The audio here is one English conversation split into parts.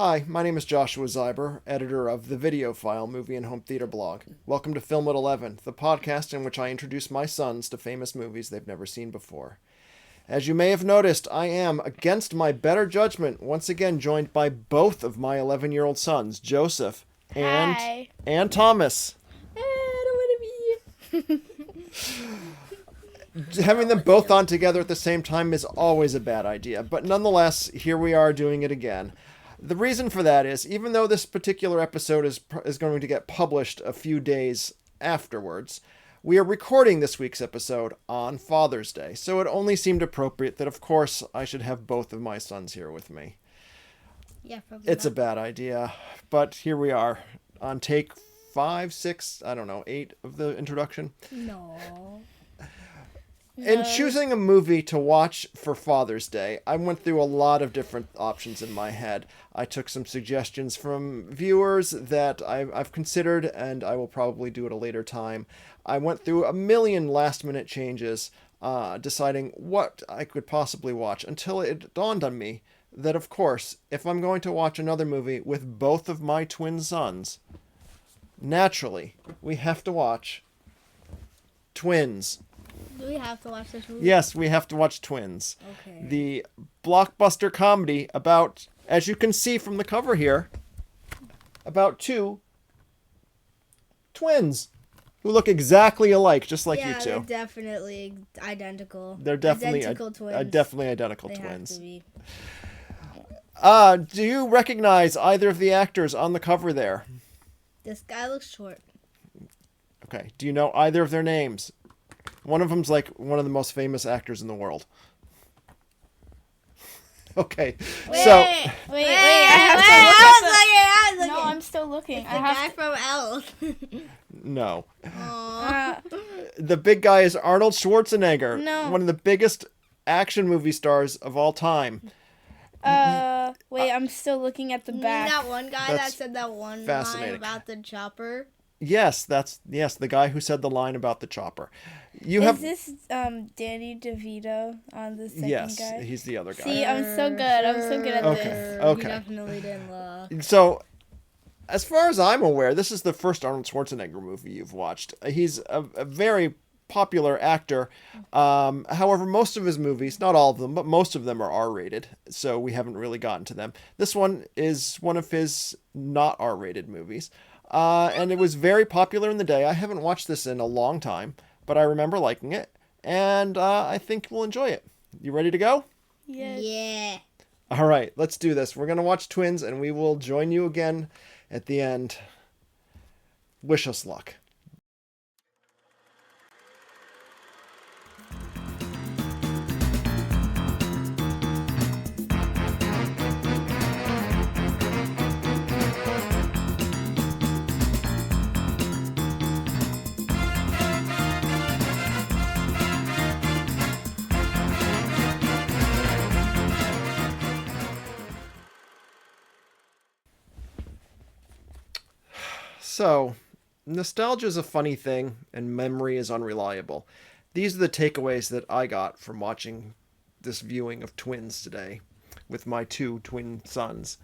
Hi, my name is Joshua Zeiber, editor of the Video File Movie and Home Theater blog. Welcome to Film at 11, the podcast in which I introduce my sons to famous movies they've never seen before. As you may have noticed, I am, against my better judgment, once again joined by both of my 11-year-old sons, Joseph and Thomas. I don't want to be. Having them both on together at the same time is always a bad idea, but nonetheless, here we are doing it again. The reason for that is, even though this particular episode is going to get published a few days afterwards, we are recording this week's episode on Father's Day, so it only seemed appropriate that, of course, I should have both of my sons here with me. Yeah, probably. It's a bad idea, but here we are on take 5, 6, I don't know, 8 of the introduction. No. In choosing a movie to watch for Father's Day, I went through a lot of different options in my head. I took some suggestions from viewers that I've considered, and I will probably do at a later time. I went through a million last-minute changes, deciding what I could possibly watch, until it dawned on me that, of course, if I'm going to watch another movie with both of my twin sons, naturally, we have to watch Twins. Do we have to watch this movie? Yes, we have to watch Twins. Okay. The blockbuster comedy about, as you can see from the cover here, about two twins who look exactly alike, just like you two. They're definitely identical. They're definitely identical twins. definitely identical They twins. have to be. Do you recognize either of the actors on the cover there? This guy looks short. Okay. Do you know either of their names? One of them's like one of the most famous actors in the world. Okay, so I have to look I was looking. No, I'm still looking. It's I the have guy to. from Elf. no, Aww. the big guy is Arnold Schwarzenegger, No. one of the biggest action movie stars of all time. Wait, I'm still looking at the back. That one guy that That's said that one line fascinating. about the chopper. Yes, the guy who said the line about the chopper. Is this Danny DeVito on the second yes, guy? he's the other guy. See, I'm so good. I'm so good at this. Okay. You definitely didn't look. So, as far as I'm aware, this is the first Arnold Schwarzenegger movie you've watched. He's a very popular actor. However, most of his movies, not all of them, but most of them are R-rated, so we haven't really gotten to them. This one is one of his not R-rated movies, and it was very popular in the day. I haven't watched this in a long time, but I remember liking it, and I think we'll enjoy it. You ready to go? Yes. Yeah. All right, let's do this. We're going to watch Twins, and we will join you again at the end. Wish us luck. So, nostalgia is a funny thing, and memory is unreliable. These are the takeaways that I got from watching this viewing of Twins today with my two twin sons.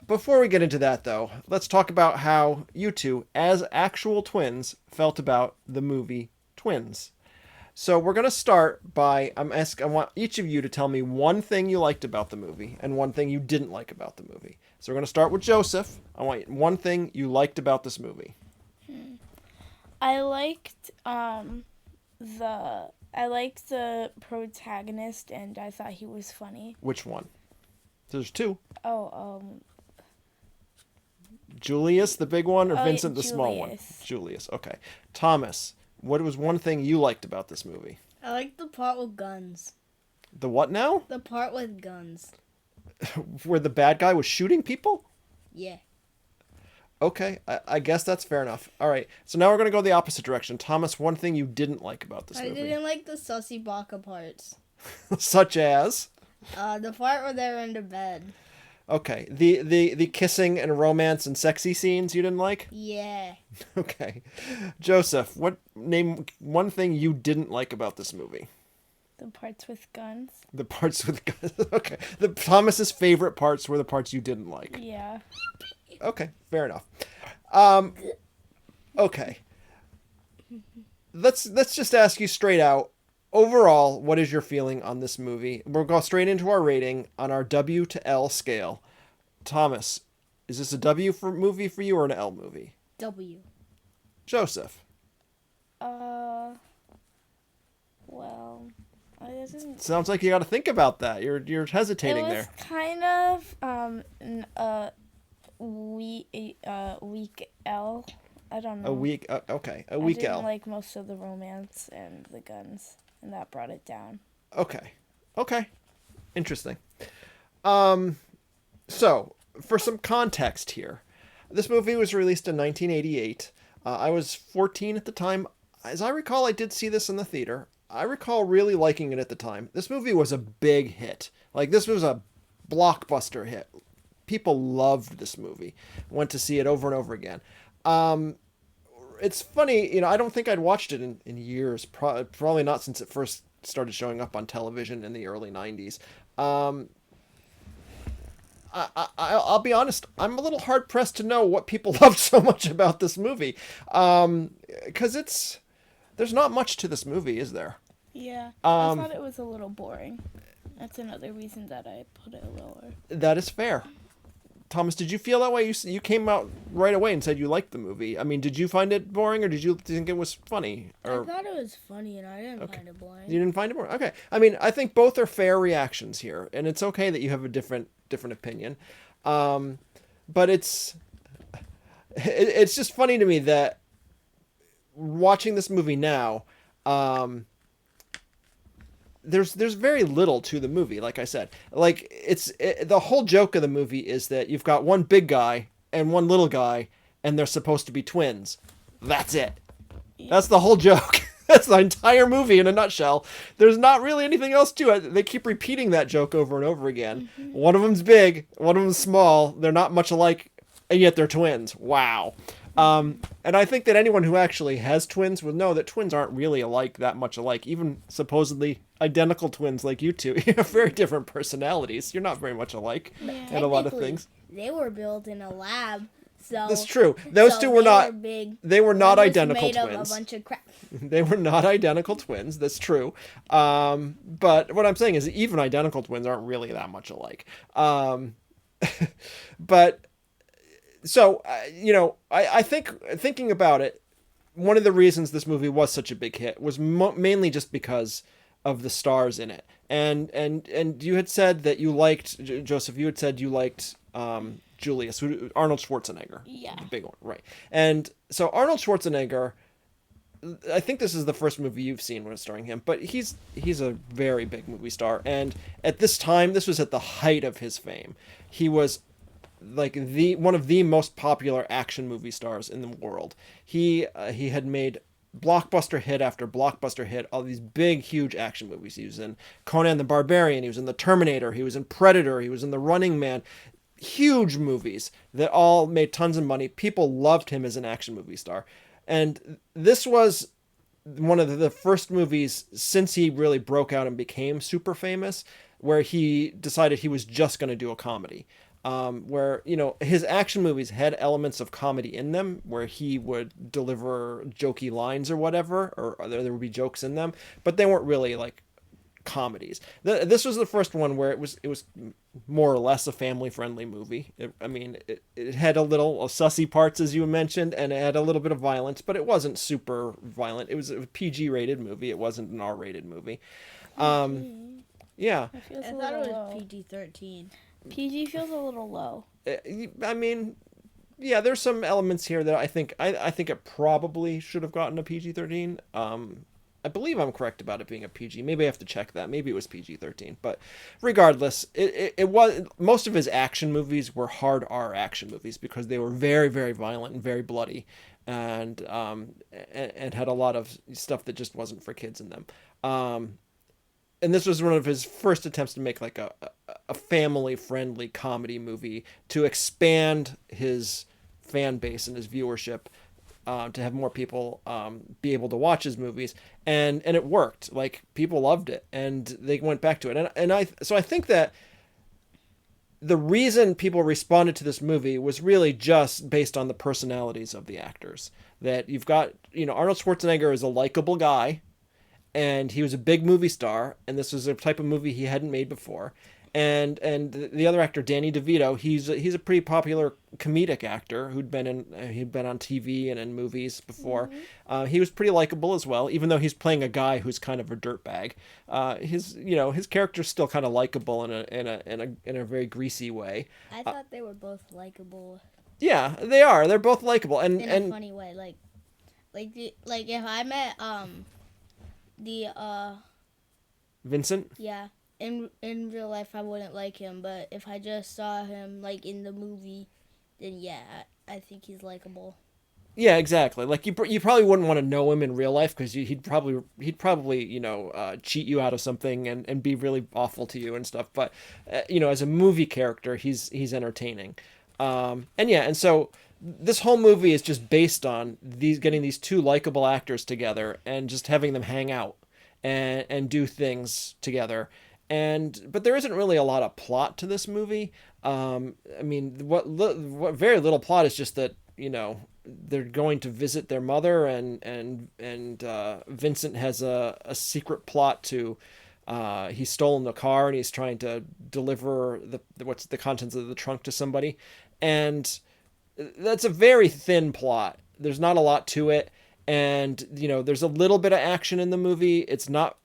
Before we get into that, though, let's talk about how you two, as actual twins, felt about the movie Twins. So we're going to start by, I want each of you to tell me one thing you liked about the movie and one thing you didn't like about the movie. So we're going to start with Joseph. I want one thing you liked about this movie. I liked the protagonist, and I thought he was funny. Which one? There's two. Julius, the big one, or Vincent, the small one? Julius. Okay. Thomas, what was one thing you liked about this movie? I like the part with guns. The what now? The part with guns. Where the bad guy was shooting people? Yeah. Okay, I guess that's fair enough. All right, so now we're going to go the opposite direction. Thomas, one thing you didn't like about this movie? I didn't like the sussy baka parts. Such as? The part where they're in the bed. Okay, the kissing and romance and sexy scenes you didn't like? Yeah. Okay. Joseph, name one thing you didn't like about this movie? The parts with guns. The parts with guns. Okay. The Thomas's favorite parts were the parts you didn't like. Yeah. Okay, fair enough. Okay. Let's just ask you straight out. Overall, what is your feeling on this movie? We'll go straight into our rating on our W to L scale. Thomas, is this a W for movie for you or an L movie? W. Joseph. Well, I didn't. Sounds like you got to think about that. You're hesitating It was there. kind of weak L. I don't know. A weak. Okay, a I weak didn't L. like most of the romance and the guns, and that brought it down. Okay. Interesting. So, for some context here, this movie was released in 1988. I was 14 at the time. As I recall, I did see this in the theater. I recall really liking it at the time. This movie was a big hit. Like, this was a blockbuster hit. People loved this movie. Went to see it over and over again. It's funny, I don't think I'd watched it in years. Probably not since it first started showing up on television in the early 90s. I'll be honest, I'm a little hard pressed to know what people loved so much about this movie. Because there's not much to this movie, is there? Yeah, I thought it was a little boring. That's another reason that I put it lower. That is fair. Thomas, did you feel that way? You came out right away and said you liked the movie. I mean, did you find it boring or did you think it was funny? Or I thought it was funny and I didn't find it boring. you didn't find it boring? Okay. I mean, I think both are fair reactions here, and it's okay that you have a different opinion. But it's just funny to me that watching this movie now, there's very little to the movie. Like I said, like the whole joke of the movie is that you've got one big guy and one little guy, and they're supposed to be twins. That's it. That's the whole joke. That's the entire movie in a nutshell. There's not really anything else to it. They keep repeating that joke over and over again. Mm-hmm. One of them's big, one of them's small. They're not much alike, and yet they're twins. Wow. And I think that anyone who actually has twins will know that twins aren't really that much alike. Even supposedly identical twins like you two. You have very different personalities. You're not very much alike in a lot of things. They were built in a lab. So that's true. Those two were not. Big. They were not identical made twins. Of a bunch of crap. They were not identical twins. That's true. But what I'm saying is, even identical twins aren't really that much alike. But so I think thinking about it, one of the reasons this movie was such a big hit was mainly just because of the stars in it. And you had said that you liked Joseph. You had said you liked Julius, Arnold Schwarzenegger. Yeah. The big one, right. And so Arnold Schwarzenegger, I think this is the first movie you've seen when it's starring him, but he's a very big movie star. And at this time, this was at the height of his fame. He was like one of the most popular action movie stars in the world. He had made blockbuster hit after blockbuster hit, all these big, huge action movies. He was in Conan the Barbarian, he was in The Terminator, he was in Predator, he was in The Running Man. Huge movies that all made tons of money. People loved him as an action movie star. And this was one of the first movies since he really broke out and became super famous, where he decided he was just going to do a comedy. Where, his action movies had elements of comedy in them, where he would deliver jokey lines or whatever, or there would be jokes in them, but they weren't really like comedies. This was the first one where it was more or less a family-friendly movie. It had a little sussy parts, as you mentioned, and it had a little bit of violence, but it wasn't super violent. It was a PG-rated movie. It wasn't an R-rated movie. Yeah. I thought it was PG-13. PG feels a little low. Yeah, there's some elements here that I think it probably should have gotten a PG-13. I believe I'm correct about it being a PG. Maybe I have to check that. Maybe it was PG-13. But regardless, it was, most of his action movies were hard R action movies because they were very, very violent and very bloody, and had a lot of stuff that just wasn't for kids in them. And this was one of his first attempts to make like a family-friendly comedy movie to expand his fan base and his viewership. to have more people be able to watch his movies, and it worked. Like, people loved it, and they went back to it, and I think that the reason people responded to this movie was really just based on the personalities of the actors. That you've got, Arnold Schwarzenegger is a likable guy, and he was a big movie star, and this was a type of movie he hadn't made before. And the other actor, Danny DeVito, he's a pretty popular comedic actor he'd been on TV and in movies before. Mm-hmm. He was pretty likable as well, even though he's playing a guy who's kind of a dirtbag. His character's still kind of likable in a very greasy way. I thought they were both likable. Yeah, they are. They're both likable, and in a funny way. Like if I met Vincent. Yeah. In real life, I wouldn't like him, but if I just saw him like in the movie, then yeah, I think he's likable. Yeah, exactly. Like, you probably wouldn't want to know him in real life because he'd probably cheat you out of something and be really awful to you and stuff. But as a movie character, he's entertaining. And so this whole movie is just based on getting these two likable actors together and just having them hang out and do things together. But there isn't really a lot of plot to this movie. What very little plot is just that, they're going to visit their mother, and Vincent has a secret plot to, he's stolen the car and he's trying to deliver the contents of the trunk to somebody. And that's a very thin plot. There's not a lot to it. And, there's a little bit of action in the movie. It's not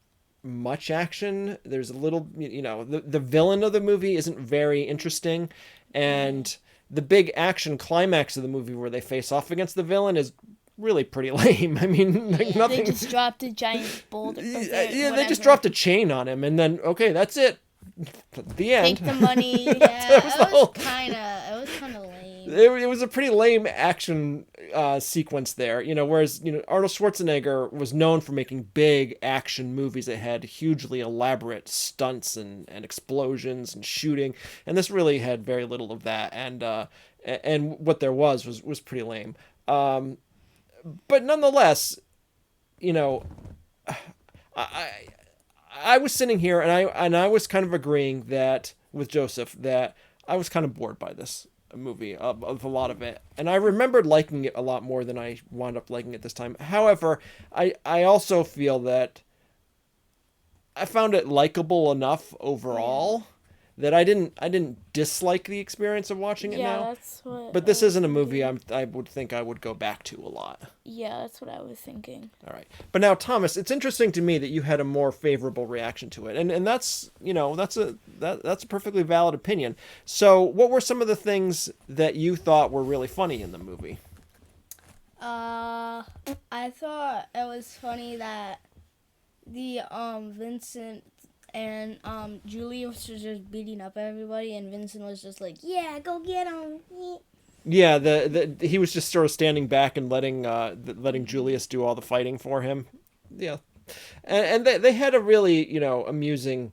much action. There's a little, the villain of the movie isn't very interesting, and the big action climax of the movie where they face off against the villain is really pretty lame. I mean, nothing. They just dropped a giant boulder. They just dropped a chain on him, and then okay, that's it. The end. Take the money. Yeah, it was kind of lame. It was a pretty lame action sequence there, whereas, Arnold Schwarzenegger was known for making big action movies that had hugely elaborate stunts and explosions and shooting, and this really had very little of that, and what there was pretty lame. But nonetheless, I was sitting here and I was kind of agreeing that with Joseph that I was kind of bored by this movie of a lot of it, and I remembered liking it a lot more than I wound up liking it this time. However, I also feel that I found it likable enough overall that I didn't dislike the experience of watching it now. That's what. But this isn't a movie I would think I would go back to a lot. Yeah, that's what I was thinking. All right, but now Thomas, it's interesting to me that you had a more favorable reaction to it, and that's that's a perfectly valid opinion. So, what were some of the things that you thought were really funny in the movie? I thought it was funny that the Vincent and Julie was just beating up everybody, and Vincent was just like, "Yeah, go get him." Yeah, he was just sort of standing back and letting Julius do all the fighting for him. Yeah, and they had a really amusing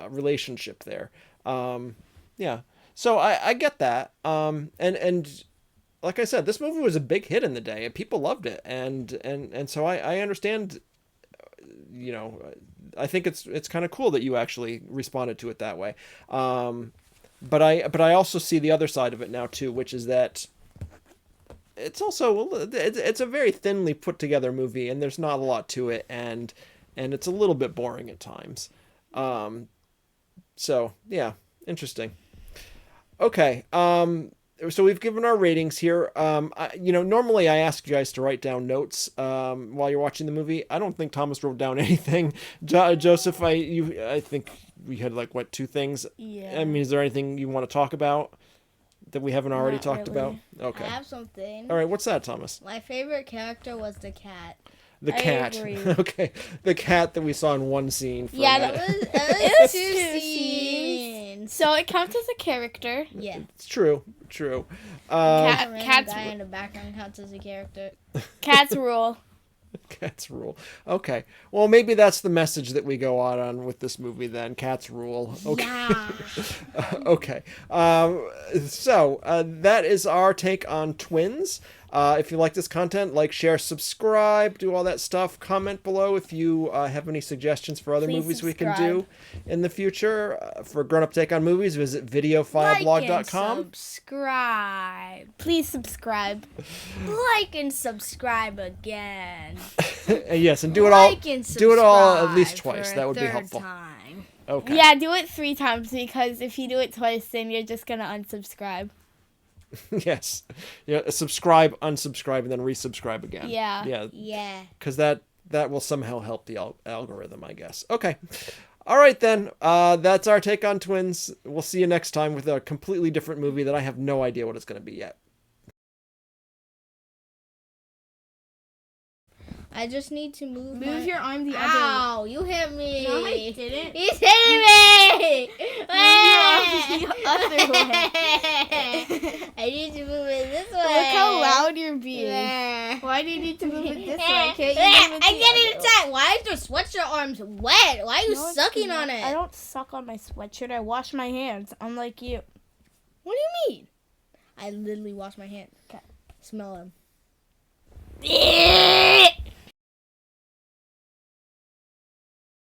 relationship there. Yeah, so I get that. And like I said, this movie was a big hit in the day, and people loved it, and so I understand. I think it's kind of cool that you actually responded to it that way. But I also see the other side of it now too, which is that it's a very thinly put together movie, and there's not a lot to it, and it's a little bit boring at times. So yeah, interesting. Okay. So we've given our ratings here. Normally I ask you guys to write down notes while you're watching the movie. I don't think Thomas wrote down anything. Joseph, I think we had 2 things. Yeah. I mean, is there anything you want to talk about that we haven't already talked about? Okay. I have something. All right. What's that, Thomas? My favorite character was the cat. The I cat. agree. Okay. The cat that we saw in one scene. That was 2 scenes. So it counts as a character. Yeah. It's true. Cat's guy in the background counts as a character. Cat's rule. Cats rule. Okay. Well, maybe that's the message that we go out on with this movie then. Cats rule. Okay. Yeah. Okay. So that is our take on Twins. If you like this content, like, share, subscribe, do all that stuff. Comment below if you have any suggestions for other Please movies we can subscribe. do in the future. For Grown Up Take on Movies, visit Like and videofileblog.com. subscribe. Please subscribe. Like and subscribe again. Yes, and do it all. Like and Do it all at subscribe least for twice. a That would be third helpful. time. Okay. Yeah, do it 3 times because if you do it twice, then you're just gonna unsubscribe. Yes. Yeah. Subscribe, unsubscribe, and then resubscribe again. Yeah. Yeah. Yeah. Because that will somehow help the algorithm, I guess. Okay. All right, then. That's our take on Twins. We'll see you next time with a completely different movie that I have no idea what it's going to be yet. I just need to move your arm the Ow, you hit me. No, I didn't. He's hitting me. other way. I need to move it this way. Look how loud you're being. Yeah. Why do you need to move it this way? Can't you move it I the can't even other way? tell. Why is your sweatshirt arms wet? Why are you No, it's sucking not. on it? I don't suck on my sweatshirt. I wash my hands, unlike you. What do you mean? I literally wash my hands. Okay. Smell them.